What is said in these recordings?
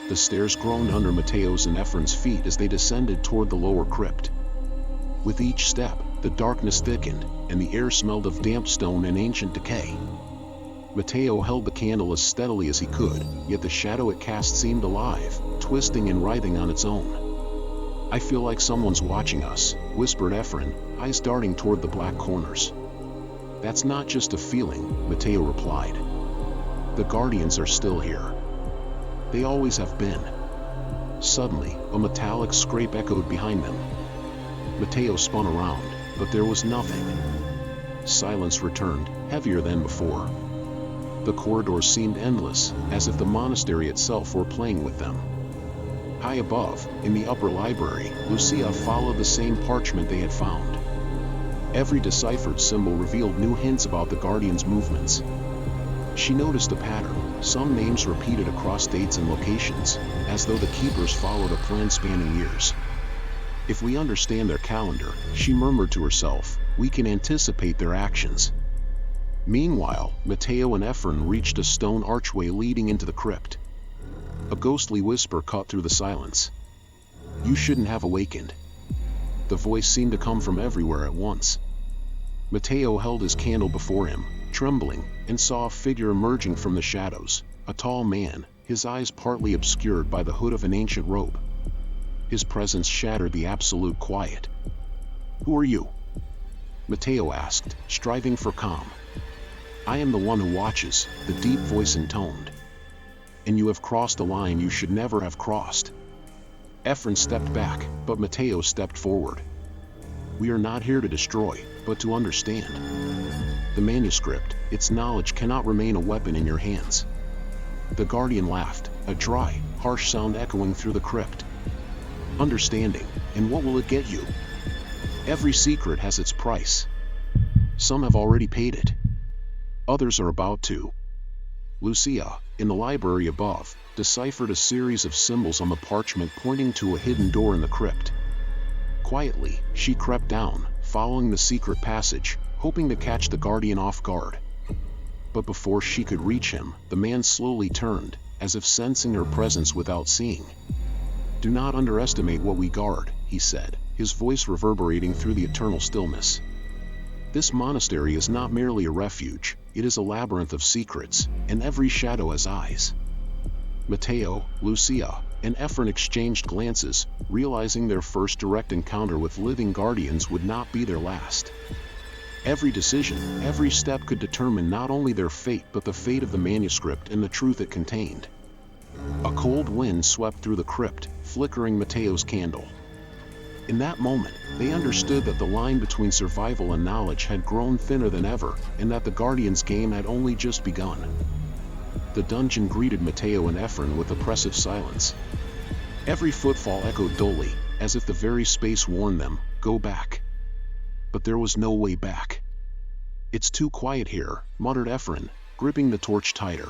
The stairs groaned under Mateo's and Efraín's feet as they descended toward the lower crypt. With each step, the darkness thickened, and the air smelled of damp stone and ancient decay. Mateo held the candle as steadily as he could, yet the shadow it cast seemed alive, twisting and writhing on its own. "I feel like someone's watching us," whispered Efraín, eyes darting toward the black corners. "That's not just a feeling," Mateo replied. "The Guardians are still here. They always have been." Suddenly, a metallic scrape echoed behind them. Mateo spun around, but there was nothing. Silence returned, heavier than before. The corridors seemed endless, as if the monastery itself were playing with them. High above, in the upper library, Lucia followed the same parchment they had found. Every deciphered symbol revealed new hints about the Guardians' movements. She noticed a pattern, some names repeated across dates and locations, as though the keepers followed a plan spanning years. "If we understand their calendar," she murmured to herself, "we can anticipate their actions." Meanwhile, Mateo and Efraín reached a stone archway leading into the crypt. A ghostly whisper cut through the silence. "You shouldn't have awakened." The voice seemed to come from everywhere at once. Mateo held his candle before him, trembling, and saw a figure emerging from the shadows, a tall man, his eyes partly obscured by the hood of an ancient robe. His presence shattered the absolute quiet. "Who are you?" Mateo asked, striving for calm. "I am the one who watches," the deep voice intoned. "And you have crossed a line you should never have crossed." Efraín stepped back, but Mateo stepped forward. "We are not here to destroy, but to understand. The manuscript, its knowledge cannot remain a weapon in your hands." The Guardian laughed, a dry, harsh sound echoing through the crypt. "Understanding, and what will it get you? Every secret has its price. Some have already paid it. Others are about to." Lucia, in the library above, deciphered a series of symbols on the parchment pointing to a hidden door in the crypt. Quietly, she crept down, following the secret passage, hoping to catch the Guardian off guard. But before she could reach him, the man slowly turned, as if sensing her presence without seeing. "Do not underestimate what we guard," he said, his voice reverberating through the eternal stillness. "This monastery is not merely a refuge, it is a labyrinth of secrets, and every shadow has eyes." Mateo, Lucia, and Efraín exchanged glances, realizing their first direct encounter with living guardians would not be their last. Every decision, every step could determine not only their fate but the fate of the manuscript and the truth it contained. A cold wind swept through the crypt, flickering Mateo's candle. In that moment, they understood that the line between survival and knowledge had grown thinner than ever, and that the Guardian's game had only just begun. The dungeon greeted Mateo and Efraín with oppressive silence. Every footfall echoed dully, as if the very space warned them, "Go back." But there was no way back. "It's too quiet here," muttered Efraín, gripping the torch tighter.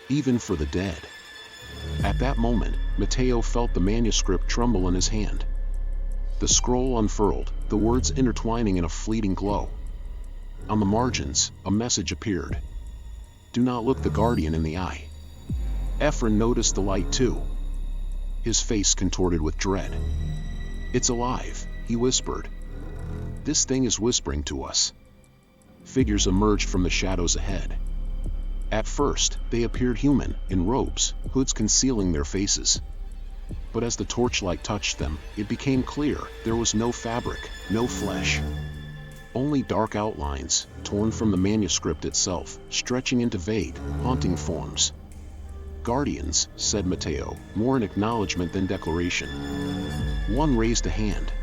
"Even for the dead." At that moment, Mateo felt the manuscript tremble in his hand. The scroll unfurled, the words intertwining in a fleeting glow. On the margins, a message appeared. "Do not look the Guardian in the eye." Efraín noticed the light too. His face contorted with dread. "It's alive," he whispered. "This thing is whispering to us." Figures emerged from the shadows ahead. At first, they appeared human, in robes, hoods concealing their faces. But as the torchlight touched them, it became clear there was no fabric, no flesh. Only dark outlines, torn from the manuscript itself, stretching into vague, haunting forms. "Guardians," said Mateo, more in acknowledgement than declaration. One raised a hand.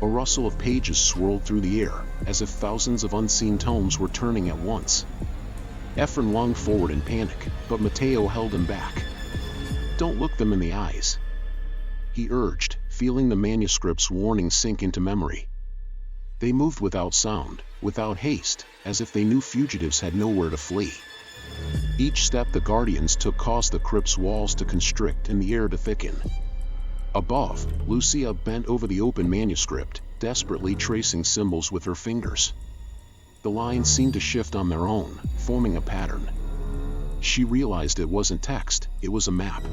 A rustle of pages swirled through the air, as if thousands of unseen tomes were turning at once. Efraín lunged forward in panic, but Mateo held him back. "Don't look them in the eyes," he urged, feeling the manuscript's warning sink into memory. They moved without sound, without haste, as if they knew fugitives had nowhere to flee. Each step the Guardians took caused the crypt's walls to constrict and the air to thicken. Above, Lucia bent over the open manuscript, desperately tracing symbols with her fingers. The lines seemed to shift on their own, forming a pattern. She realized it wasn't text, it was a map.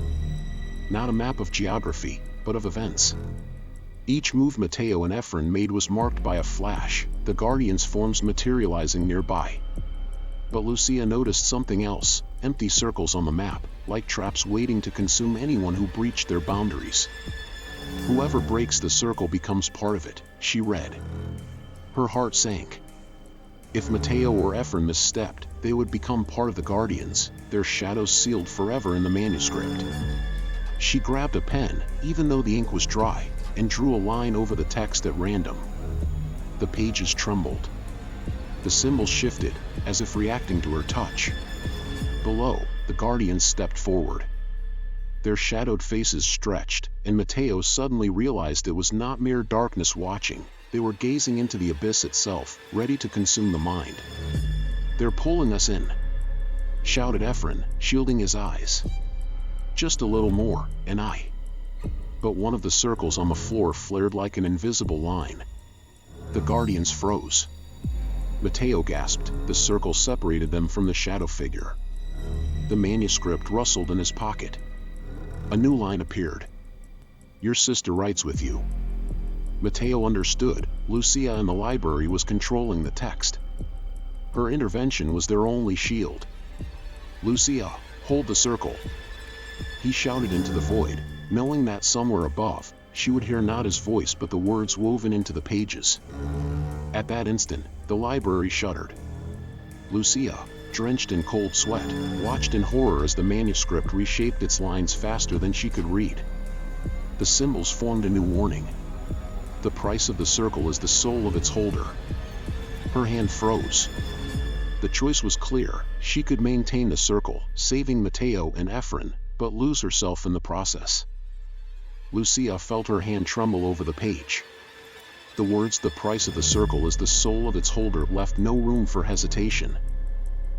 Not a map of geography, but of events. Each move Mateo and Efraín made was marked by a flash, the Guardians' forms materializing nearby. But Lucia noticed something else, empty circles on the map, like traps waiting to consume anyone who breached their boundaries. Whoever breaks the circle becomes part of it, she read. Her heart sank. If Mateo or Efraín misstepped, they would become part of the Guardians, their shadows sealed forever in the manuscript. She grabbed a pen, even though the ink was dry, and drew a line over the text at random. The pages trembled. The symbols shifted, as if reacting to her touch. Below, the Guardians stepped forward. Their shadowed faces stretched, and Mateo suddenly realized it was not mere darkness watching. They were gazing into the abyss itself, ready to consume the mind. "They're pulling us in," shouted Efraín, shielding his eyes. "Just a little more, and I..." But one of the circles on the floor flared like an invisible line. The Guardians froze. Mateo gasped. The circle separated them from the shadow figure. The manuscript rustled in his pocket. A new line appeared. "Your sister writes with you." Mateo understood. Lucia in the library was controlling the text. Her intervention was their only shield. "Lucia, hold the circle." He shouted into the void, knowing that somewhere above, she would hear not his voice but the words woven into the pages. At that instant, the library shuddered. Lucia, drenched in cold sweat, watched in horror as the manuscript reshaped its lines faster than she could read. The symbols formed a new warning. The price of the circle is the soul of its holder. Her hand froze. The choice was clear. She could maintain the circle, saving Mateo and Efraín, but lose herself in the process. Lucia felt her hand tremble over the page. The words "the price of the circle is the soul of its holder" left no room for hesitation.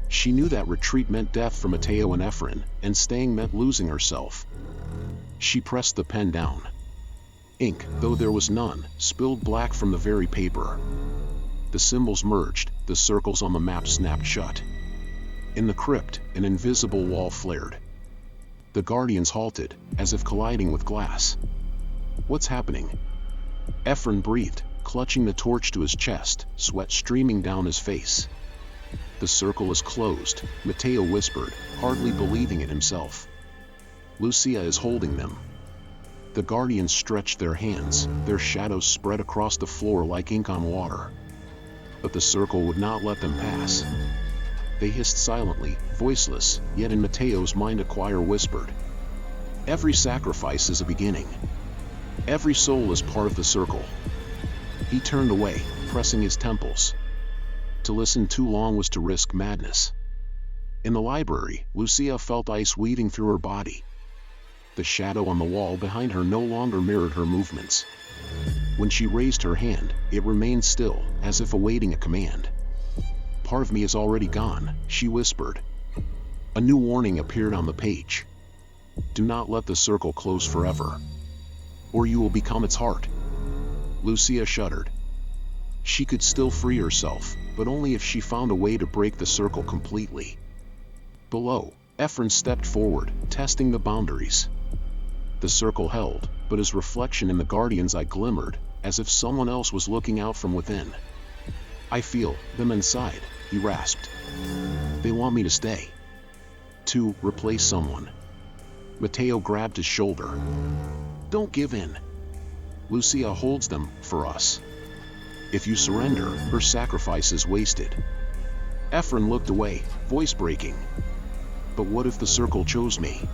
She knew that retreat meant death for Mateo and Efraín, and staying meant losing herself. She pressed the pen down. Ink, though there was none, spilled black from the very paper. The symbols merged, the circles on the map snapped shut. In the crypt, an invisible wall flared. The Guardians halted, as if colliding with glass. "What's happening?" Efraín breathed, clutching the torch to his chest, sweat streaming down his face. "The circle is closed," Mateo whispered, hardly believing it himself. "Lucia is holding them." The Guardians stretched their hands, their shadows spread across the floor like ink on water. But the circle would not let them pass. They hissed silently, voiceless, yet in Mateo's mind a choir whispered. "Every sacrifice is a beginning. Every soul is part of the circle." He turned away, pressing his temples. To listen too long was to risk madness. In the library, Lucia felt ice weaving through her body. The shadow on the wall behind her no longer mirrored her movements. When she raised her hand, it remained still, as if awaiting a command. "Part of me is already gone," she whispered. A new warning appeared on the page. "Do not let the circle close forever, or you will become its heart." Lucia shuddered. She could still free herself, but only if she found a way to break the circle completely. Below, Efraín stepped forward, testing the boundaries. The circle held, but his reflection in the Guardian's eye glimmered, as if someone else was looking out from within. "I feel them inside," he rasped. "They want me to stay. To replace someone." Mateo grabbed his shoulder. "Don't give in. Lucia holds them for us. If you surrender, her sacrifice is wasted." Efraín looked away, voice breaking. "But what if the circle chose me?"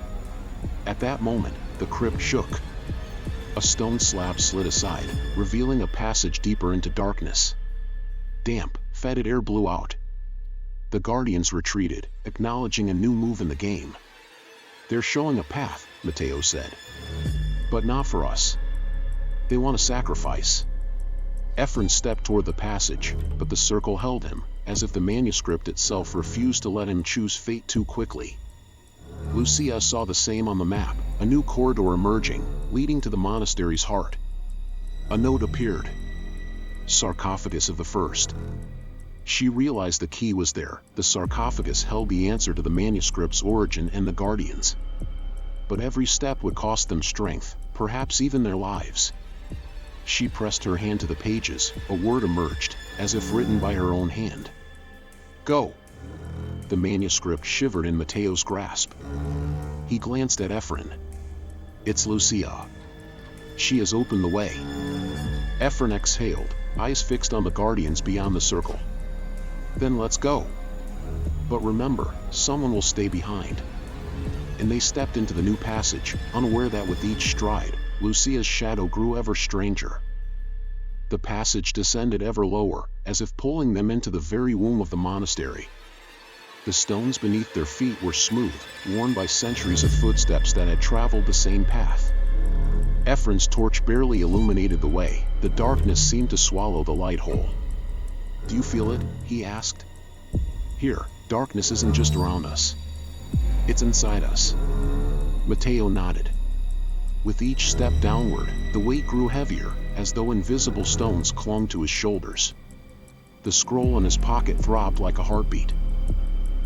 At that moment, the crypt shook. A stone slab slid aside, revealing a passage deeper into darkness. Damp, fetid air blew out. The Guardians retreated, acknowledging a new move in the game. "They're showing a path," Mateo said. "But not for us. They want a sacrifice." Efraín stepped toward the passage, but the circle held him, as if the manuscript itself refused to let him choose fate too quickly. Lucia saw the same on the map, a new corridor emerging, leading to the monastery's heart. A note appeared. "Sarcophagus of the First." She realized the key was there. The sarcophagus held the answer to the manuscript's origin and the Guardians. But every step would cost them strength, perhaps even their lives. She pressed her hand to the pages. A word emerged, as if written by her own hand. Go! The manuscript shivered in Mateo's grasp. He glanced at Efraín. It's Lucia. She has opened the way. Efraín exhaled, eyes fixed on the Guardians beyond the circle. Then let's go. But remember, someone will stay behind. And they stepped into the new passage, unaware that with each stride, Lucia's shadow grew ever stranger. The passage descended ever lower, as if pulling them into the very womb of the monastery. The stones beneath their feet were smooth, worn by centuries of footsteps that had traveled the same path. Efraín's torch barely illuminated the way. The darkness seemed to swallow the light whole. Do you feel it? He asked. Here, darkness isn't just around us. It's inside us. Mateo nodded. With each step downward, the weight grew heavier, as though invisible stones clung to his shoulders. The scroll in his pocket throbbed like a heartbeat.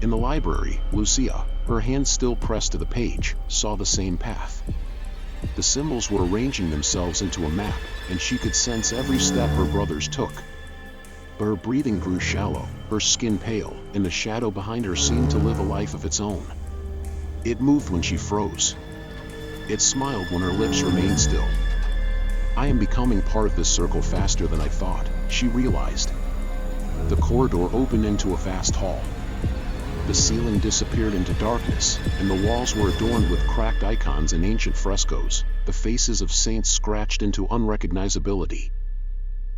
In the library, Lucia, her hand still pressed to the page, saw the same path. The symbols were arranging themselves into a map, and she could sense every step her brothers took. But her breathing grew shallow, her skin pale, and the shadow behind her seemed to live a life of its own. It moved when she froze. It smiled when her lips remained still. I am becoming part of this circle faster than I thought, she realized. The corridor opened into a vast hall. The ceiling disappeared into darkness, and the walls were adorned with cracked icons and ancient frescoes, the faces of saints scratched into unrecognizability.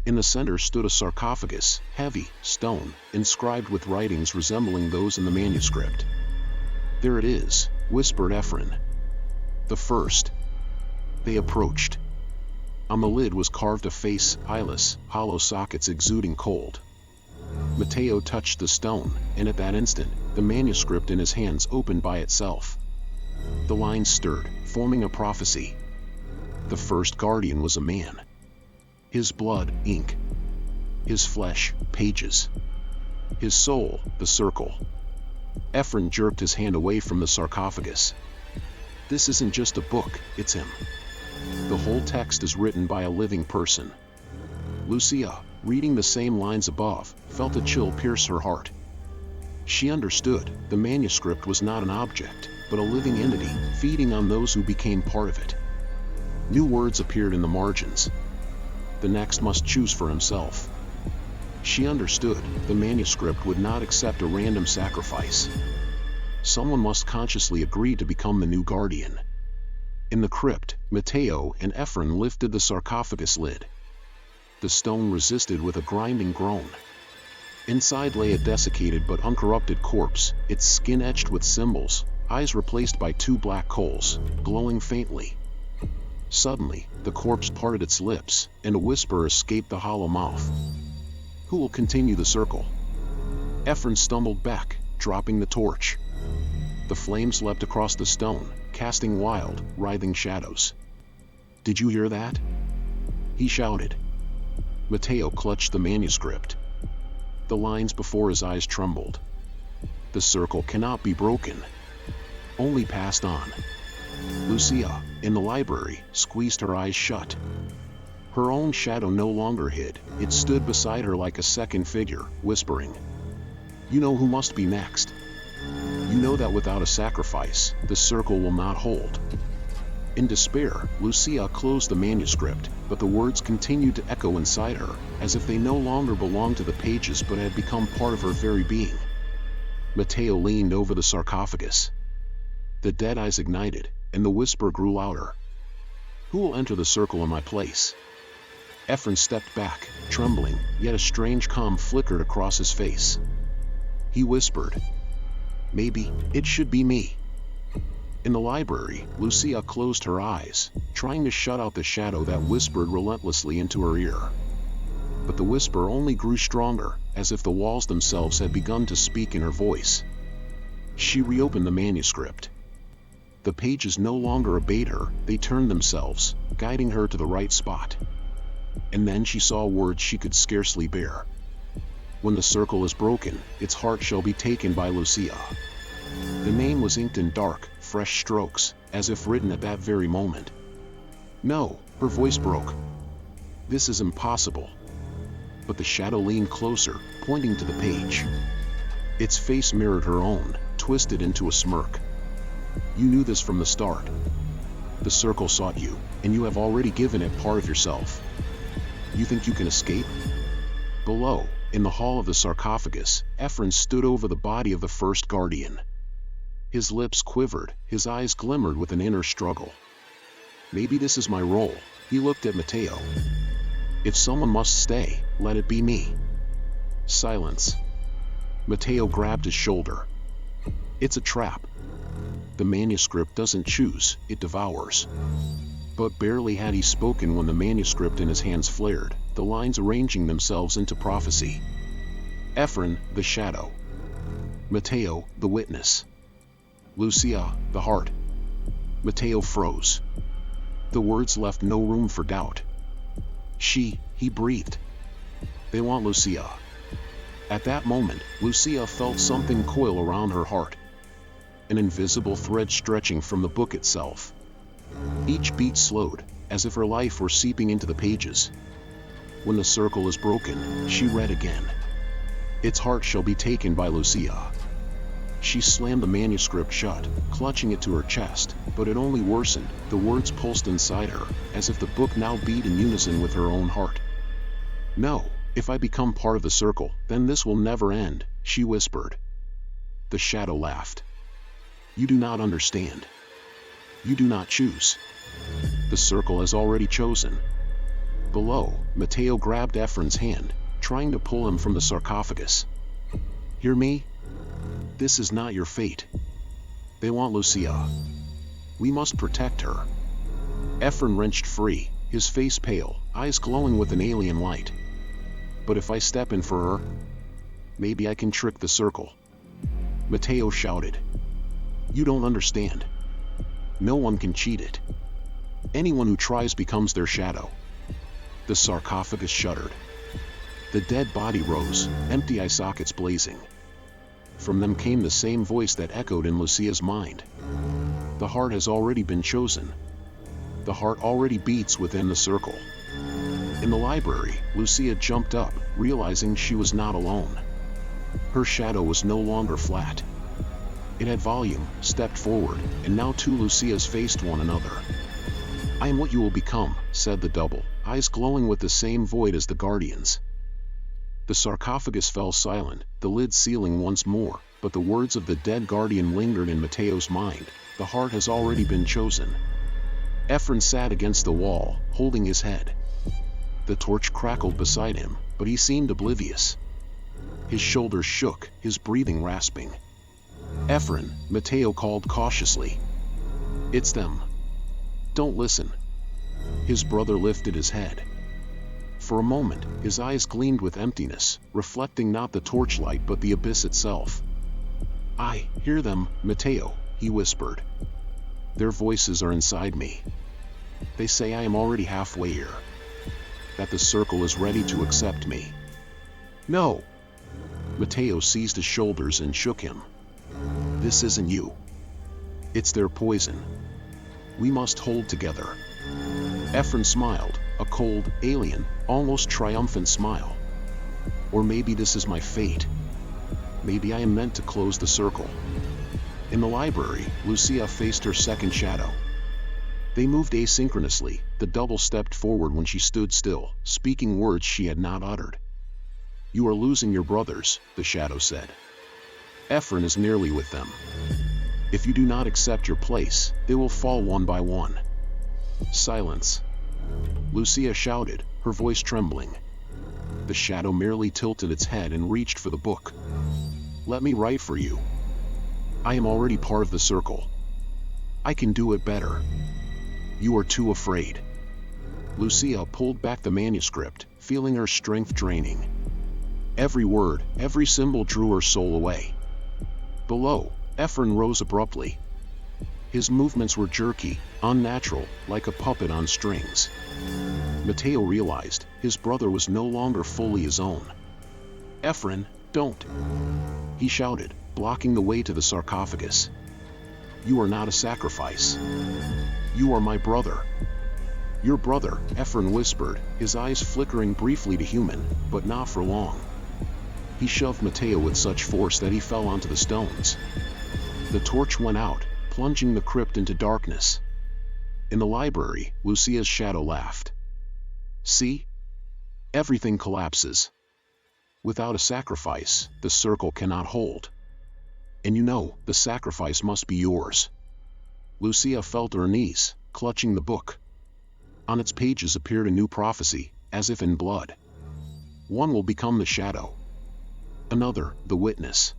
In the center stood a sarcophagus, heavy, stone, inscribed with writings resembling those in the manuscript. There it is, whispered Efraín. The first. They approached. On the lid was carved a face, eyeless, hollow sockets exuding cold. Mateo touched the stone, and at that instant, the manuscript in his hands opened by itself. The lines stirred, forming a prophecy. The first guardian was a man. His blood, ink. His flesh, pages. His soul, the circle. Efraín jerked his hand away from the sarcophagus. This isn't just a book, it's him. The whole text is written by a living person. Lucia, reading the same lines above, felt a chill pierce her heart. She understood, the manuscript was not an object, but a living entity, feeding on those who became part of it. New words appeared in the margins. The next must choose for himself. She understood, the manuscript would not accept a random sacrifice. Someone must consciously agree to become the new guardian. In the crypt, Mateo and Efraín lifted the sarcophagus lid. The stone resisted with a grinding groan. Inside lay a desiccated but uncorrupted corpse, its skin etched with symbols, eyes replaced by two black coals, glowing faintly. Suddenly, the corpse parted its lips, and a whisper escaped the hollow mouth. Who will continue the circle? Efraín stumbled back, dropping the torch. The flames leapt across the stone, casting wild, writhing shadows. Did you hear that? He shouted. Mateo clutched the manuscript. The lines before his eyes trembled. The circle cannot be broken. Only passed on. Lucia, in the library, squeezed her eyes shut. Her own shadow no longer hid, it stood beside her like a second figure, whispering. You know who must be next. You know that without a sacrifice, the circle will not hold. In despair, Lucia closed the manuscript, but the words continued to echo inside her, as if they no longer belonged to the pages but had become part of her very being. Mateo leaned over the sarcophagus. The dead eyes ignited, and the whisper grew louder. Who will enter the circle in my place? Efraín stepped back, trembling, yet a strange calm flickered across his face. He whispered, Maybe, it should be me. In the library, Lucia closed her eyes, trying to shut out the shadow that whispered relentlessly into her ear. But the whisper only grew stronger, as if the walls themselves had begun to speak in her voice. She reopened the manuscript. The pages no longer obeyed her, they turned themselves, guiding her to the right spot. And then she saw words she could scarcely bear. When the circle is broken, its heart shall be taken by Lucia. The name was inked in dark, fresh strokes, as if written at that very moment. No, her voice broke. This is impossible. But the shadow leaned closer, pointing to the page. Its face mirrored her own, twisted into a smirk. You knew this from the start. The circle sought you, and you have already given it part of yourself. You think you can escape? Below, in the hall of the sarcophagus, Efraín stood over the body of the first guardian. His lips quivered, his eyes glimmered with an inner struggle. Maybe this is my role, he looked at Mateo. If someone must stay, let it be me. Silence. Mateo grabbed his shoulder. It's a trap. The manuscript doesn't choose, it devours. But barely had he spoken when the manuscript in his hands flared, the lines arranging themselves into prophecy. Efraín, the shadow. Mateo, the witness. Lucia, the heart. Mateo froze. The words left no room for doubt. He breathed. They want Lucia. At that moment, Lucia felt something coil around her heart. An invisible thread stretching from the book itself. Each beat slowed, as if her life were seeping into the pages. When the circle is broken, she read again. Its heart shall be taken by Lucia. She slammed the manuscript shut, clutching it to her chest, but it only worsened. The words pulsed inside her, as if the book now beat in unison with her own heart. No, if I become part of the circle, then this will never end, she whispered. The shadow laughed. You do not understand. You do not choose. The circle has already chosen. Below, Mateo grabbed Efraín's hand, trying to pull him from the sarcophagus. Hear me? This is not your fate. They want Lucia. We must protect her. Efraín wrenched free, his face pale, eyes glowing with an alien light. But if I step in for her, maybe I can trick the circle. Mateo shouted. You don't understand. No one can cheat it. Anyone who tries becomes their shadow. The sarcophagus shuddered. The dead body rose, empty eye sockets blazing. From them came the same voice that echoed in Lucia's mind. The heart has already been chosen. The heart already beats within the circle. In the library, Lucia jumped up, realizing she was not alone. Her shadow was no longer flat. It had volume, stepped forward, and now two Lucias faced one another. I am what you will become, said the double, eyes glowing with the same void as the guardians. The sarcophagus fell silent, the lid sealing once more, but the words of the dead guardian lingered in Mateo's mind. The heart has already been chosen. Efraín sat against the wall, holding his head. The torch crackled beside him, but he seemed oblivious. His shoulders shook, his breathing rasping. Efraín, Mateo called cautiously. It's them. Don't listen. His brother lifted his head. For a moment, his eyes gleamed with emptiness, reflecting not the torchlight but the abyss itself. I hear them, Mateo, he whispered. Their voices are inside me. They say I am already halfway here. That the circle is ready to accept me. No! Mateo seized his shoulders and shook him. This isn't you. It's their poison. We must hold together. Efraín smiled, a cold, alien, almost triumphant smile. Or maybe this is my fate. Maybe I am meant to close the circle. In the library, Lucia faced her second shadow. They moved asynchronously. The double stepped forward when she stood still, speaking words she had not uttered. You are losing your brothers, the shadow said. Efraín is nearly with them. If you do not accept your place, they will fall one by one. Silence. Lucia shouted, her voice trembling. The shadow merely tilted its head and reached for the book. Let me write for you. I am already part of the circle. I can do it better. You are too afraid. Lucia pulled back the manuscript, feeling her strength draining. Every word, every symbol drew her soul away. Below, Efraín rose abruptly. His movements were jerky, unnatural, like a puppet on strings. Mateo realized his brother was no longer fully his own. "Efraín, don't!" he shouted, blocking the way to the sarcophagus. "You are not a sacrifice. You are my brother." "Your brother," Efraín whispered, his eyes flickering briefly to human, but not for long. He shoved Mateo with such force that he fell onto the stones. The torch went out, plunging the crypt into darkness. In the library, Lucia's shadow laughed. "See? Everything collapses. Without a sacrifice, the circle cannot hold. And you know, the sacrifice must be yours." Lucia fell to her knees, clutching the book. On its pages appeared a new prophecy, as if in blood. One will become the shadow. Another, the witness.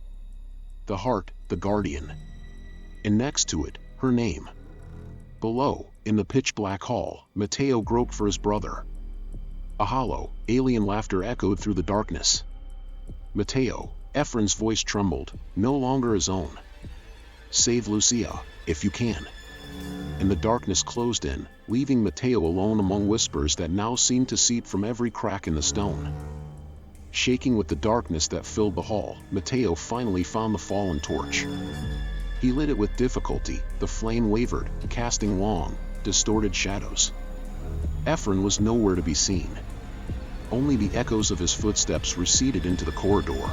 The heart, the guardian. And next to it, her name. Below, in the pitch-black hall, Mateo groped for his brother. A hollow, alien laughter echoed through the darkness. "Mateo," Efraín's voice trembled, no longer his own. "Save Lucia, if you can." And the darkness closed in, leaving Mateo alone among whispers that now seemed to seep from every crack in the stone. Shaking with the darkness that filled the hall, Mateo finally found the fallen torch. He lit it with difficulty. The flame wavered, casting long, distorted shadows. Efraín was nowhere to be seen. Only the echoes of his footsteps receded into the corridor.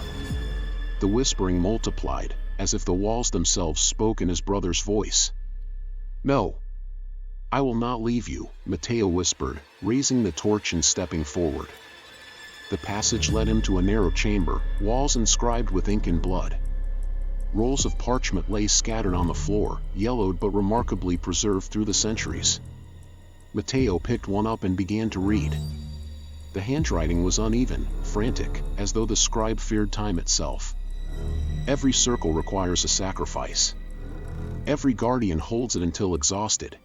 The whispering multiplied, as if the walls themselves spoke in his brother's voice. "No. I will not leave you," Mateo whispered, raising the torch and stepping forward. The passage led him to a narrow chamber, walls inscribed with ink and blood. Rolls of parchment lay scattered on the floor, yellowed but remarkably preserved through the centuries. Mateo picked one up and began to read. The handwriting was uneven, frantic, as though the scribe feared time itself. "Every circle requires a sacrifice. Every guardian holds it until exhausted.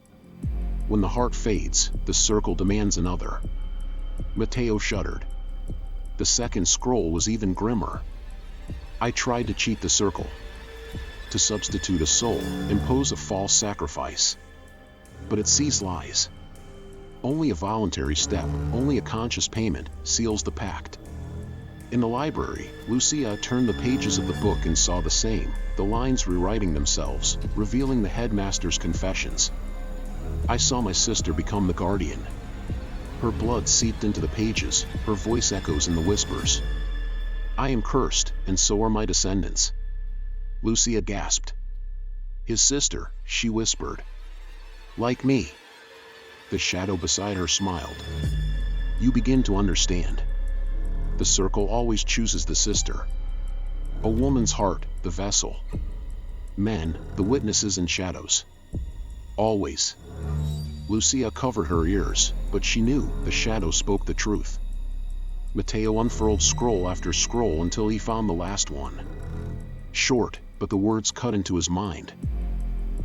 When the heart fades, the circle demands another." Mateo shuddered. The second scroll was even grimmer. "I tried to cheat the circle. To substitute a soul, impose a false sacrifice. But it sees lies. Only a voluntary step, only a conscious payment, seals the pact." In the library, Lucia turned the pages of the book and saw the same, the lines rewriting themselves, revealing the headmaster's confessions. "I saw my sister become the guardian." Her blood seeped into the pages, her voice echoes in the whispers. "I am cursed, and so are my descendants." Lucia gasped. "His sister," she whispered. "Like me." The shadow beside her smiled. "You begin to understand. The circle always chooses the sister. A woman's heart, the vessel. Men, the witnesses and shadows. Always." Lucia covered her ears, but she knew the shadow spoke the truth. Mateo unfurled scroll after scroll until he found the last one. Short, but the words cut into his mind.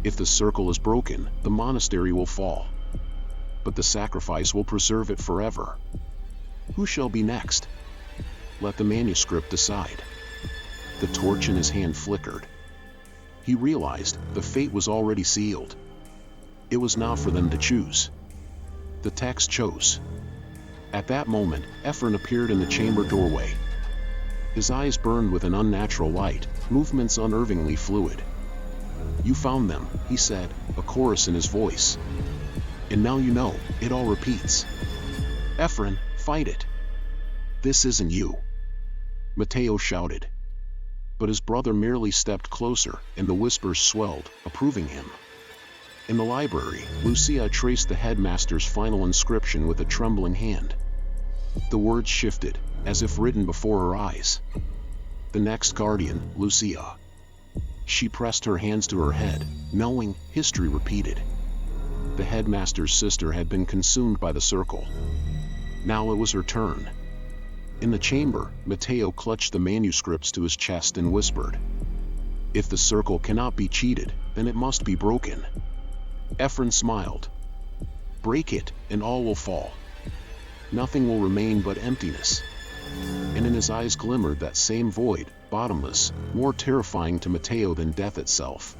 "If the circle is broken, the monastery will fall. But the sacrifice will preserve it forever. Who shall be next? Let the manuscript decide." The torch in his hand flickered. He realized the fate was already sealed. It was now for them to choose. The text chose. At that moment, Efraín appeared in the chamber doorway. His eyes burned with an unnatural light, movements unnervingly fluid. "You found them," he said, a chorus in his voice. "And now you know, it all repeats. Efraín, fight it. This isn't you." Mateo shouted. But his brother merely stepped closer, and the whispers swelled, approving him. In the library, Lucia traced the headmaster's final inscription with a trembling hand. The words shifted, as if written before her eyes. "The next guardian, Lucia." She pressed her hands to her head, knowing history repeated. The headmaster's sister had been consumed by the circle. Now it was her turn. In the chamber, Mateo clutched the manuscripts to his chest and whispered, "If the circle cannot be cheated, then it must be broken." Efraín smiled. "Break it, and all will fall. Nothing will remain but emptiness." And in his eyes glimmered that same void, bottomless, more terrifying to Mateo than death itself.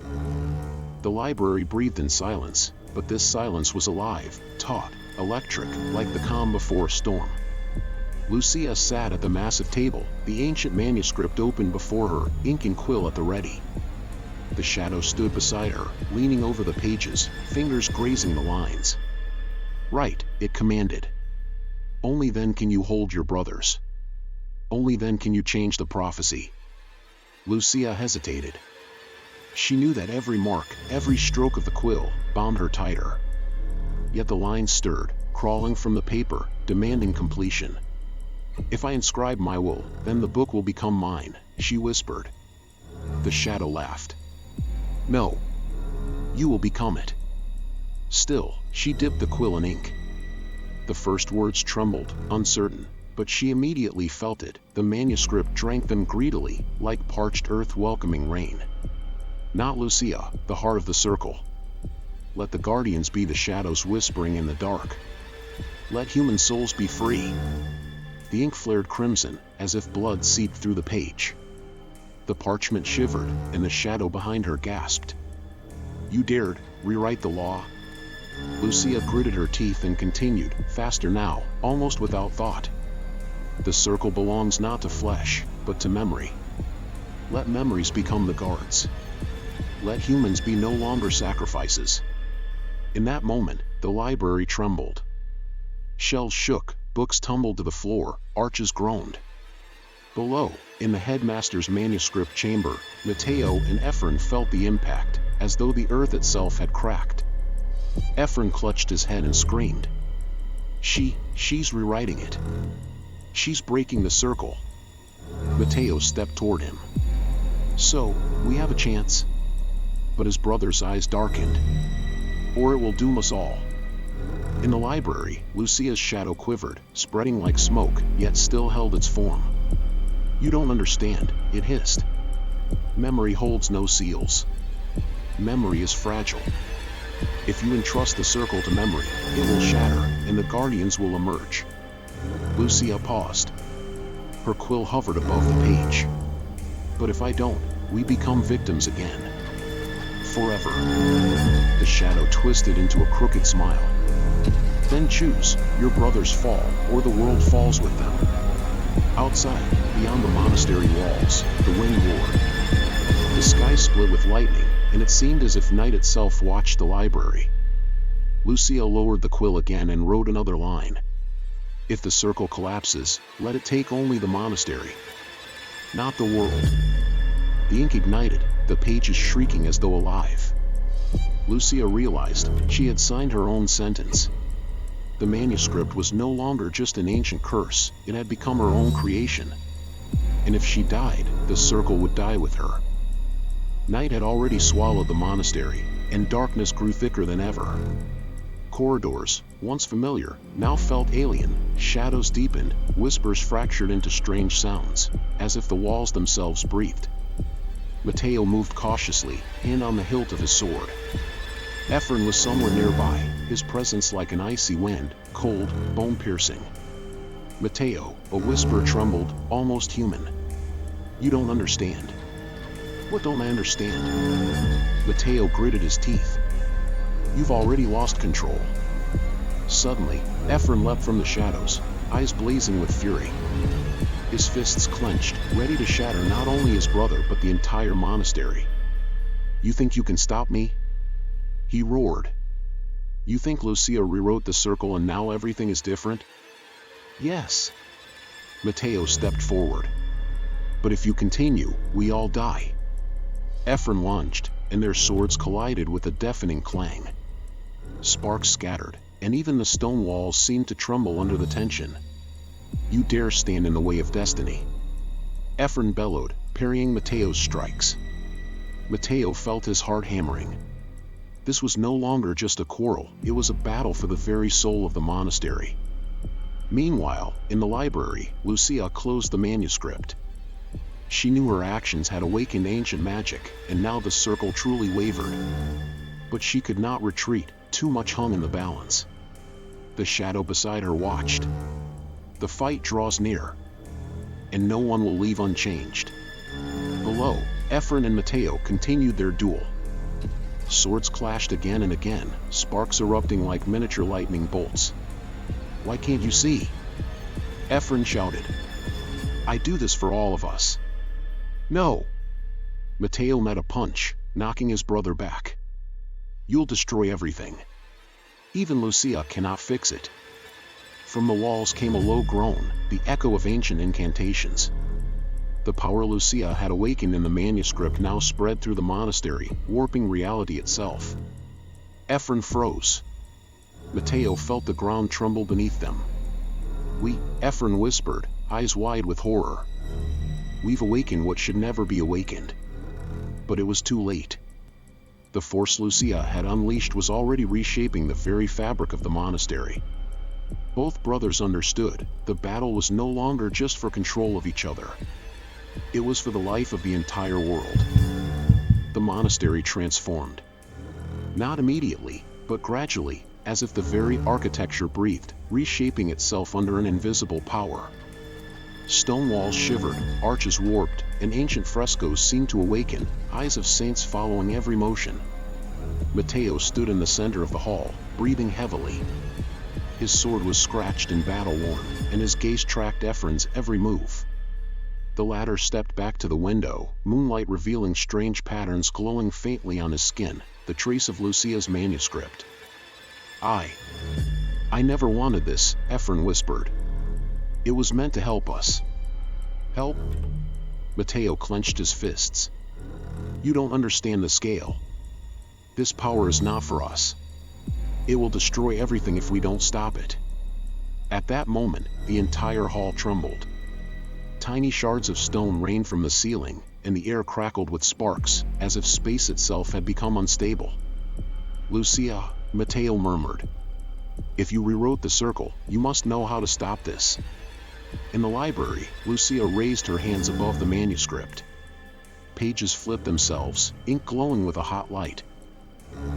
The library breathed in silence, but this silence was alive, taut, electric, like the calm before a storm. Lucia sat at the massive table, the ancient manuscript open before her, ink and quill at the ready. The shadow stood beside her, leaning over the pages, fingers grazing the lines. "Write," it commanded. "Only then can you hold your brothers. Only then can you change the prophecy." Lucia hesitated. She knew that every mark, every stroke of the quill, bound her tighter. Yet the lines stirred, crawling from the paper, demanding completion. "If I inscribe my will, then the book will become mine," she whispered. The shadow laughed. "No. You will become it." Still, she dipped the quill in ink. The first words trembled, uncertain, but she immediately felt it. The manuscript drank them greedily, like parched earth welcoming rain. "Not Lucia, the heart of the circle. Let the guardians be the shadows whispering in the dark. Let human souls be free." The ink flared crimson, as if blood seeped through the page. The parchment shivered, and the shadow behind her gasped. "You dared rewrite the law?" Lucia gritted her teeth and continued, faster now, almost without thought. "The circle belongs not to flesh, but to memory. Let memories become the guards. Let humans be no longer sacrifices." In that moment, the library trembled. Shelves shook, books tumbled to the floor, arches groaned. Below, in the headmaster's manuscript chamber, Mateo and Efraín felt the impact, as though the earth itself had cracked. Efraín clutched his head and screamed. She's rewriting it. She's breaking the circle." Mateo stepped toward him. "So, we have a chance?" But his brother's eyes darkened. "Or it will doom us all." In the library, Lucia's shadow quivered, spreading like smoke, yet still held its form. "You don't understand," it hissed. "Memory holds no seals. Memory is fragile. If you entrust the circle to memory, it will shatter, and the guardians will emerge." Lucia paused. Her quill hovered above the page. "But if I don't, we become victims again. Forever." The shadow twisted into a crooked smile. "Then choose, your brothers fall, or the world falls with them." Outside, beyond the monastery walls, the wind roared. The sky split with lightning, and it seemed as if night itself watched the library. Lucia lowered the quill again and wrote another line. "If the circle collapses, let it take only the monastery, not the world." The ink ignited, the pages shrieking as though alive. Lucia realized she had signed her own sentence. The manuscript was no longer just an ancient curse, it had become her own creation. And if she died, the circle would die with her. Night had already swallowed the monastery, and darkness grew thicker than ever. Corridors, once familiar, now felt alien, shadows deepened, whispers fractured into strange sounds, as if the walls themselves breathed. Mateo moved cautiously, hand on the hilt of his sword. Efraín was somewhere nearby, his presence like an icy wind, cold, bone-piercing. "Mateo," a whisper trembled, almost human. "You don't understand." "What don't I understand?" Mateo gritted his teeth. "You've already lost control." Suddenly, Efraín leapt from the shadows, eyes blazing with fury. His fists clenched, ready to shatter not only his brother but the entire monastery. "You think you can stop me?" he roared. "You think Lucia rewrote the circle and now everything is different?" "Yes." Mateo stepped forward. "But if you continue, we all die." Efraín lunged, and their swords collided with a deafening clang. Sparks scattered, and even the stone walls seemed to tremble under the tension. "You dare stand in the way of destiny?" Efraín bellowed, parrying Mateo's strikes. Mateo felt his heart hammering. This was no longer just a quarrel, it was a battle for the very soul of the monastery. Meanwhile, in the library, Lucia closed the manuscript. She knew her actions had awakened ancient magic, and now the circle truly wavered. But she could not retreat, too much hung in the balance. The shadow beside her watched. The fight draws near, and no one will leave unchanged. Below, Efraín and Mateo continued their duel. Swords clashed again and again, sparks erupting like miniature lightning bolts. "Why can't you see?" Efraín shouted. "I do this for all of us." "No." Mateo met a punch, knocking his brother back. "You'll destroy everything. Even Lucia cannot fix it." From the walls came a low groan, the echo of ancient incantations. The power Lucia had awakened in the manuscript now spread through the monastery, warping reality itself. Efraín froze. Mateo felt the ground tremble beneath them. Efraín whispered, eyes wide with horror. "We've awakened what should never be awakened." But it was too late. The force Lucia had unleashed was already reshaping the very fabric of the monastery. Both brothers understood, the battle was no longer just for control of each other. It was for the life of the entire world. The monastery transformed. Not immediately, but gradually, as if the very architecture breathed, reshaping itself under an invisible power. Stone walls shivered, arches warped, and ancient frescoes seemed to awaken, eyes of saints following every motion. Mateo stood in the center of the hall, breathing heavily. His sword was scratched and battle-worn, and his gaze tracked Efraín's every move. The latter stepped back to the window, moonlight revealing strange patterns glowing faintly on his skin, the trace of Lucia's manuscript. I never wanted this," Efraín whispered. "It was meant to help us." "Help?" Mateo clenched his fists. "You don't understand the scale. This power is not for us. It will destroy everything if we don't stop it." At that moment, the entire hall trembled. Tiny shards of stone rained from the ceiling, and the air crackled with sparks, as if space itself had become unstable. "Lucia," Mateo murmured. "If you rewrote the circle, you must know how to stop this." In the library, Lucia raised her hands above the manuscript. Pages flipped themselves, ink glowing with a hot light.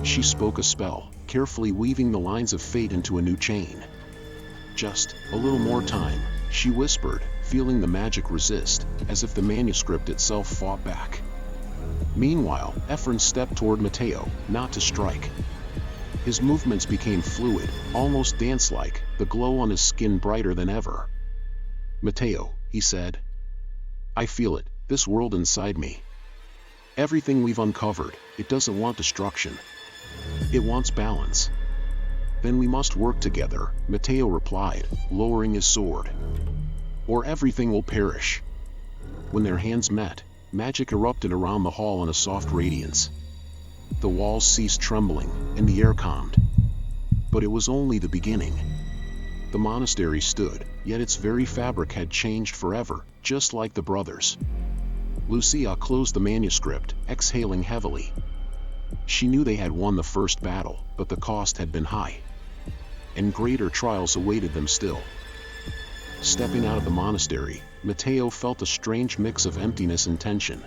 She spoke a spell, carefully weaving the lines of fate into a new chain. "Just a little more time," she whispered, feeling the magic resist, as if the manuscript itself fought back. Meanwhile, Efraín stepped toward Mateo, not to strike. His movements became fluid, almost dance-like, the glow on his skin brighter than ever. "Mateo," he said. "I feel it, this world inside me. Everything we've uncovered, it doesn't want destruction. It wants balance." "Then we must work together," Mateo replied, lowering his sword. "Or everything will perish." When their hands met, magic erupted around the hall in a soft radiance. The walls ceased trembling, and the air calmed. But it was only the beginning. The monastery stood, yet its very fabric had changed forever, just like the brothers. Lucia closed the manuscript, exhaling heavily. She knew they had won the first battle, but the cost had been high. And greater trials awaited them still. Stepping out of the monastery, Mateo felt a strange mix of emptiness and tension.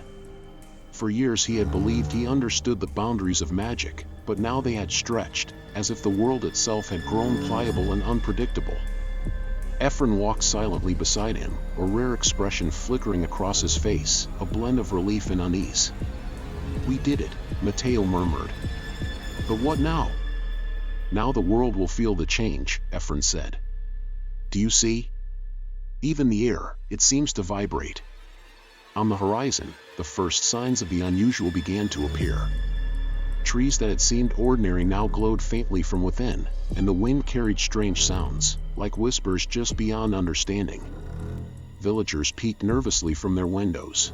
For years he had believed he understood the boundaries of magic, but now they had stretched, as if the world itself had grown pliable and unpredictable. Efraín walked silently beside him, a rare expression flickering across his face, a blend of relief and unease. "We did it," Mateo murmured. "But what now?" "Now the world will feel the change," Efraín said. "Do you see? Even the air, it seems to vibrate." On the horizon, the first signs of the unusual began to appear. Trees that had seemed ordinary now glowed faintly from within, and the wind carried strange sounds, like whispers just beyond understanding. Villagers peeked nervously from their windows.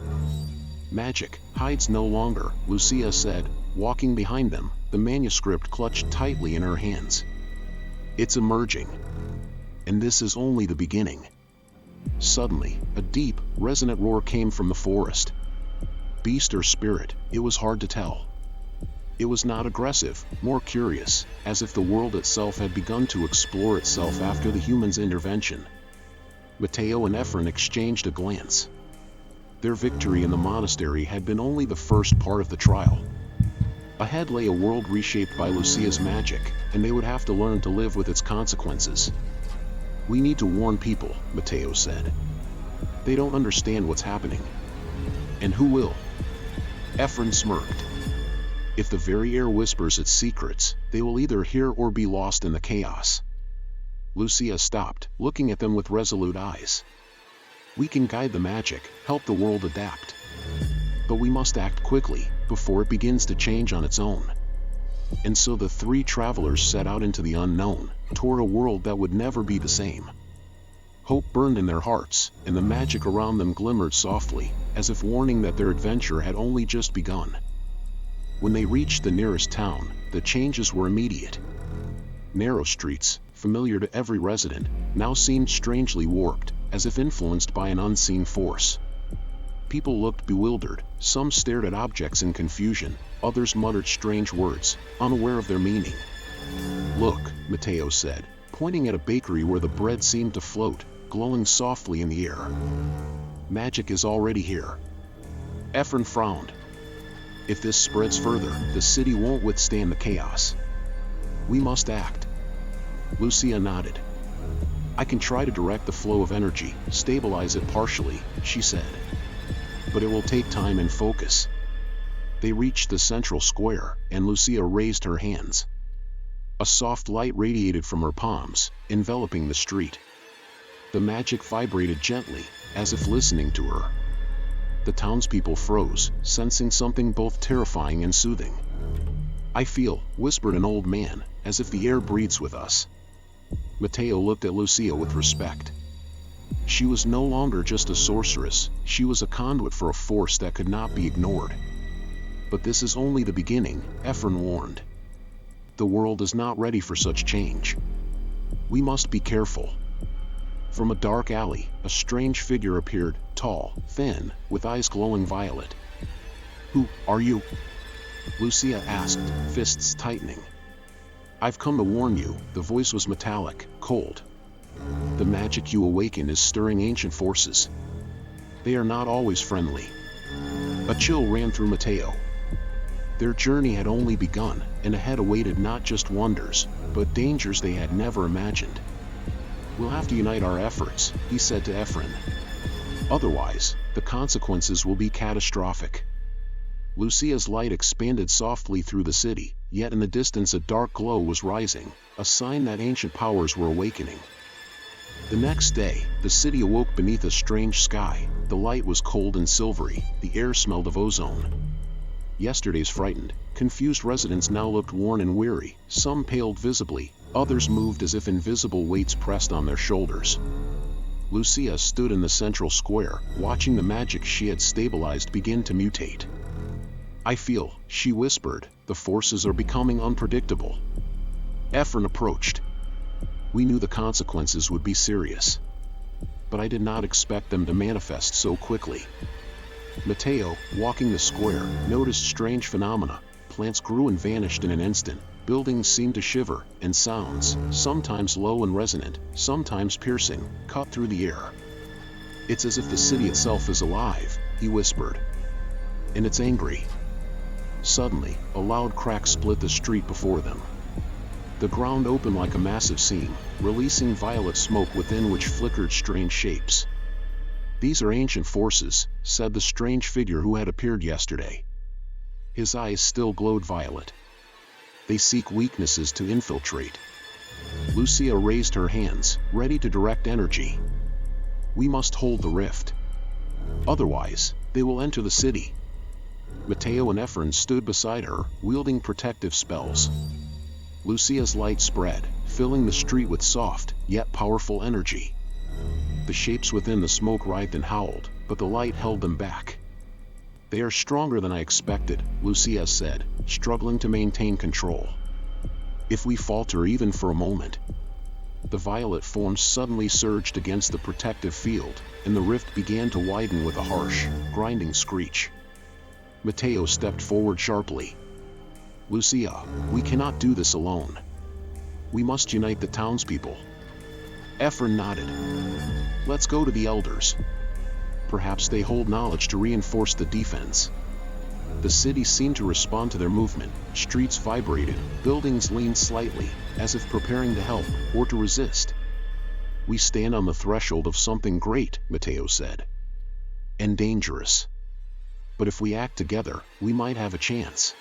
"Magic hides no longer," Lucia said, walking behind them, the manuscript clutched tightly in her hands. "It's emerging. And this is only the beginning." Suddenly, a deep, resonant roar came from the forest. Beast or spirit, it was hard to tell. It was not aggressive, more curious, as if the world itself had begun to explore itself after the humans' intervention. Mateo and Efraín exchanged a glance. Their victory in the monastery had been only the first part of the trial. Ahead lay a world reshaped by Lucia's magic, and they would have to learn to live with its consequences. "We need to warn people," Mateo said. "They don't understand what's happening." "And who will?" Efraín smirked. "If the very air whispers its secrets, they will either hear or be lost in the chaos." Lucia stopped, looking at them with resolute eyes. We can guide the magic, help the world adapt. But we must act quickly, before it begins to change on its own. And so the three travelers set out into the unknown, toward a world that would never be the same. Hope burned in their hearts, and the magic around them glimmered softly, as if warning that their adventure had only just begun. When they reached the nearest town, the changes were immediate. Narrow streets, familiar to every resident, now seemed strangely warped, as if influenced by an unseen force. People looked bewildered, some stared at objects in confusion, others muttered strange words, unaware of their meaning. "Look," Mateo said, pointing at a bakery where the bread seemed to float, glowing softly in the air. "Magic is already here." Efraín frowned. "If this spreads further, the city won't withstand the chaos. We must act." Lucia nodded. "I can try to direct the flow of energy, stabilize it partially," she said. "But it will take time and focus." They reached the central square, and Lucia raised her hands. A soft light radiated from her palms, enveloping the street. The magic vibrated gently, as if listening to her. The townspeople froze, sensing something both terrifying and soothing. "I feel," whispered an old man, "as if the air breathes with us." Mateo looked at Lucia with respect. She was no longer just a sorceress, she was a conduit for a force that could not be ignored. "But this is only the beginning," Efraín warned. "The world is not ready for such change. We must be careful." From a dark alley, a strange figure appeared, tall, thin, with eyes glowing violet. "Who are you?" Lucia asked, fists tightening. "I've come to warn you," the voice was metallic, cold. "The magic you awaken is stirring ancient forces. They are not always friendly." A chill ran through Mateo. Their journey had only begun, and ahead awaited not just wonders, but dangers they had never imagined. "We'll have to unite our efforts," he said to Efraín. "Otherwise, the consequences will be catastrophic." Lucia's light expanded softly through the city, yet in the distance a dark glow was rising, a sign that ancient powers were awakening. The next day, the city awoke beneath a strange sky. The light was cold and silvery, the air smelled of ozone. Yesterday's frightened, confused residents now looked worn and weary, some paled visibly, others moved as if invisible weights pressed on their shoulders. Lucia stood in the central square, watching the magic she had stabilized begin to mutate. "I feel," she whispered, "the forces are becoming unpredictable." Efraín approached. "We knew the consequences would be serious. But I did not expect them to manifest so quickly." Mateo, walking the square, noticed strange phenomena. Plants grew and vanished in an instant, buildings seemed to shiver, and sounds, sometimes low and resonant, sometimes piercing, cut through the air. "It's as if the city itself is alive," he whispered. "And it's angry." Suddenly, a loud crack split the street before them. The ground opened like a massive seam, releasing violet smoke within which flickered strange shapes. "These are ancient forces," said the strange figure who had appeared yesterday. His eyes still glowed violet. "They seek weaknesses to infiltrate." Lucia raised her hands, ready to direct energy. "We must hold the rift. Otherwise, they will enter the city." Mateo and Efraín stood beside her, wielding protective spells. Lucia's light spread, filling the street with soft, yet powerful energy. The shapes within the smoke writhed and howled, but the light held them back. "They are stronger than I expected," Lucia said, struggling to maintain control. "If we falter even for a moment..." The violet forms suddenly surged against the protective field, and the rift began to widen with a harsh, grinding screech. Mateo stepped forward sharply. "Lucia, we cannot do this alone. We must unite the townspeople." Efraín nodded. "Let's go to the elders. Perhaps they hold knowledge to reinforce the defense." The city seemed to respond to their movement. Streets vibrated, buildings leaned slightly, as if preparing to help, or to resist. "We stand on the threshold of something great," Mateo said. "And dangerous. But if we act together, we might have a chance."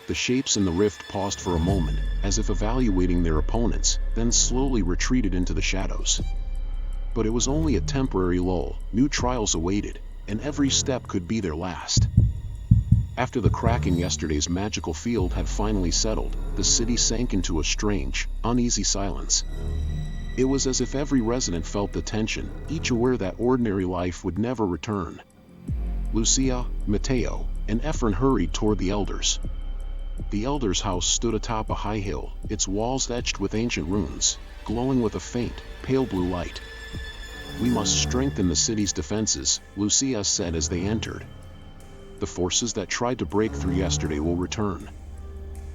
The shapes in the rift paused for a moment, as if evaluating their opponents, then slowly retreated into the shadows. But it was only a temporary lull. New trials awaited, and every step could be their last. After the cracking yesterday's magical field had finally settled, the city sank into a strange, uneasy silence. It was as if every resident felt the tension, each aware that ordinary life would never return. Lucia, Mateo, and Efraín hurried toward the elders. The elder's house stood atop a high hill, its walls etched with ancient runes, glowing with a faint, pale blue light. "We must strengthen the city's defenses," Lucia said as they entered. "The forces that tried to break through yesterday will return."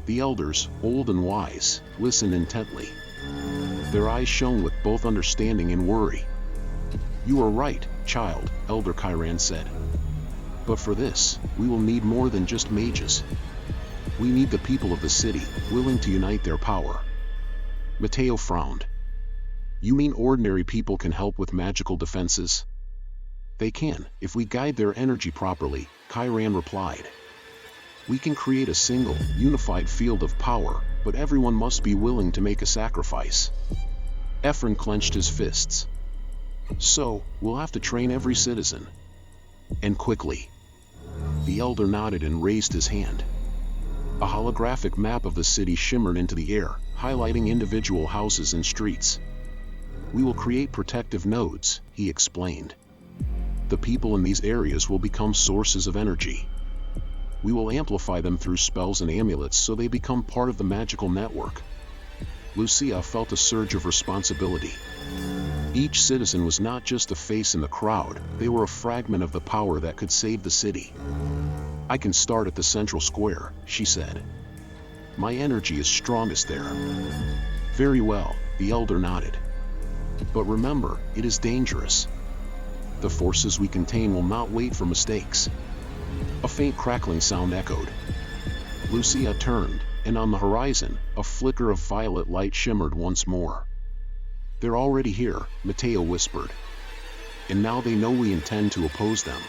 The elders, old and wise, listened intently. Their eyes shone with both understanding and worry. "You are right, child," Elder Chiron said. "But for this, we will need more than just mages. We need the people of the city, willing to unite their power." Mateo frowned. "You mean ordinary people can help with magical defenses?" "They can, if we guide their energy properly," Chiron replied. "We can create a single, unified field of power, but everyone must be willing to make a sacrifice." Efraín clenched his fists. "So, we'll have to train every citizen. And quickly." The elder nodded and raised his hand. A holographic map of the city shimmered into the air, highlighting individual houses and streets. "We will create protective nodes," he explained. "The people in these areas will become sources of energy. We will amplify them through spells and amulets so they become part of the magical network." Lucia felt a surge of responsibility. Each citizen was not just a face in the crowd, they were a fragment of the power that could save the city. "I can start at the central square," she said. "My energy is strongest there." "Very well," the elder nodded. "But remember, it is dangerous. The forces we contain will not wait for mistakes." A faint crackling sound echoed. Lucia turned, and on the horizon, a flicker of violet light shimmered once more. "They're already here," Mateo whispered. "And now they know we intend to oppose them."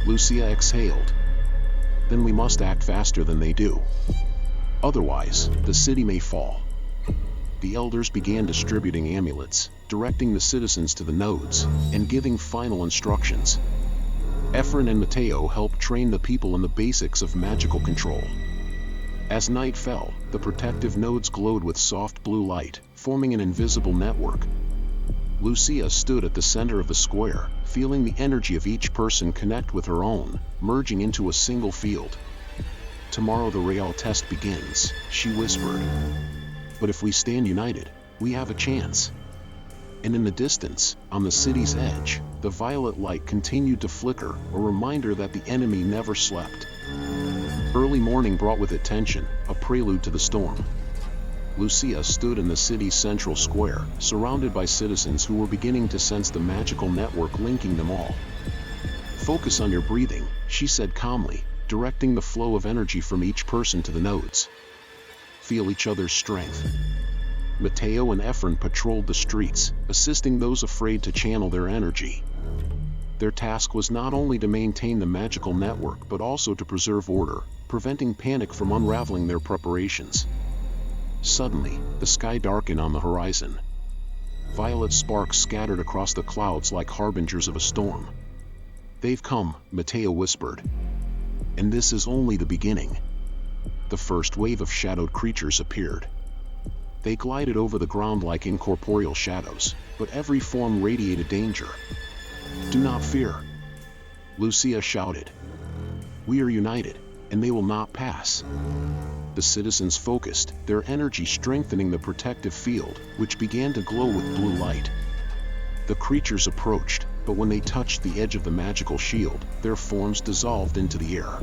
Lucia exhaled. "Then we must act faster than they do. Otherwise, the city may fall." The elders began distributing amulets, directing the citizens to the nodes, and giving final instructions. Efraín and Mateo helped train the people in the basics of magical control. As night fell, the protective nodes glowed with soft blue light, forming an invisible network. Lucia stood at the center of the square, feeling the energy of each person connect with her own, merging into a single field. "Tomorrow the Real test begins," she whispered. "But if we stand united, we have a chance." And in the distance, on the city's edge, the violet light continued to flicker, a reminder that the enemy never slept. Early morning brought with it tension, a prelude to the storm. Lucia stood in the city's central square, surrounded by citizens who were beginning to sense the magical network linking them all. "Focus on your breathing," she said calmly, directing the flow of energy from each person to the nodes. "Feel each other's strength." Mateo and Efraín patrolled the streets, assisting those afraid to channel their energy. Their task was not only to maintain the magical network but also to preserve order, preventing panic from unraveling their preparations. Suddenly, the sky darkened on the horizon. Violet sparks scattered across the clouds like harbingers of a storm. "They've come," Mateo whispered. "And this is only the beginning." The first wave of shadowed creatures appeared. They glided over the ground like incorporeal shadows, but every form radiated danger. "Do not fear," Lucia shouted. "We are united, and they will not pass." The citizens focused, their energy strengthening the protective field, which began to glow with blue light. The creatures approached, but when they touched the edge of the magical shield, their forms dissolved into the air.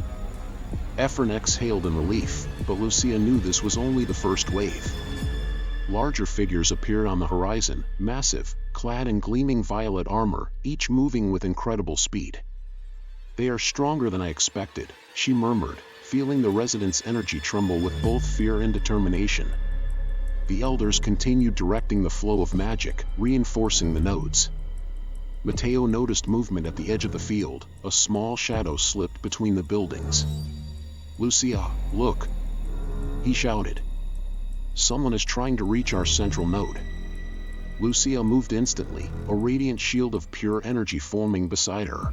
Efraín exhaled in relief, but Lucia knew this was only the first wave. Larger figures appeared on the horizon, massive, clad in gleaming violet armor, each moving with incredible speed. "They are stronger than I expected," she murmured, feeling the residents' energy tremble with both fear and determination. The elders continued directing the flow of magic, reinforcing the nodes. Mateo noticed movement at the edge of the field, a small shadow slipped between the buildings. "Lucia, look," he shouted. Someone is trying to reach our central node. Lucia moved instantly, a radiant shield of pure energy forming beside her.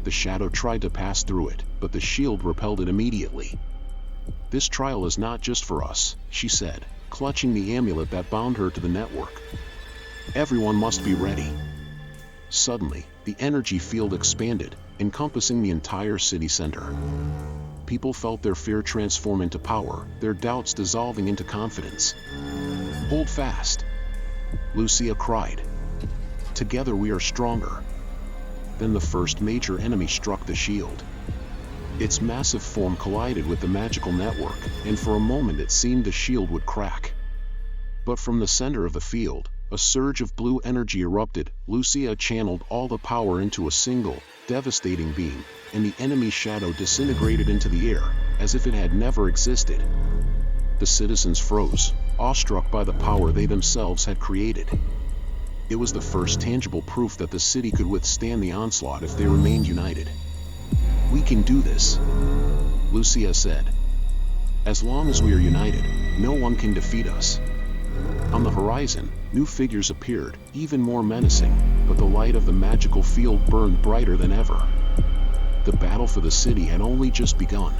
The shadow tried to pass through it, but the shield repelled it immediately. This trial is not just for us, she said, clutching the amulet that bound her to the network. Everyone must be ready. Suddenly, the energy field expanded, encompassing the entire city center. People felt their fear transform into power, their doubts dissolving into confidence. Hold fast, Lucia cried. Together we are stronger. Then the first major enemy struck the shield. Its massive form collided with the magical network, and for a moment it seemed the shield would crack. But from the center of the field, a surge of blue energy erupted. Lucia channeled all the power into a single, devastating beam, and the enemy's shadow disintegrated into the air, as if it had never existed. The citizens froze, awestruck by the power they themselves had created. It was the first tangible proof that the city could withstand the onslaught if they remained united. We can do this, Lucia said. As long as we are united, no one can defeat us. On the horizon, new figures appeared, even more menacing, but the light of the magical field burned brighter than ever. The battle for the city had only just begun.